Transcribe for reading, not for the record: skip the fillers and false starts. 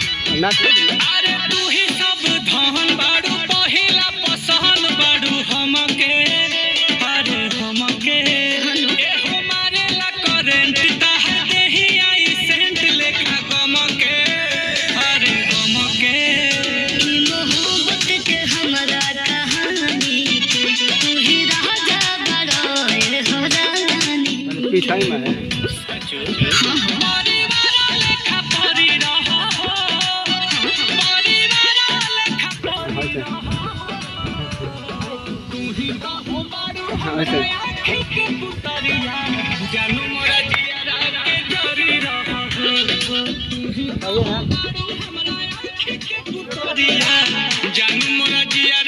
अरे तू ही सब धन बाड़ू पहिला पसंद बाड़ू हमके अरे हमके ए हमारे ला करंट ताह देही आई सेंट लेखा गमके अरे गमके ई मोहब्बत के हमरा कहानी के तू ही राजा बड़ा ए हो रानी पिछाई में है जानू मोरा जिया के जरी रहा जानू मोरा जिया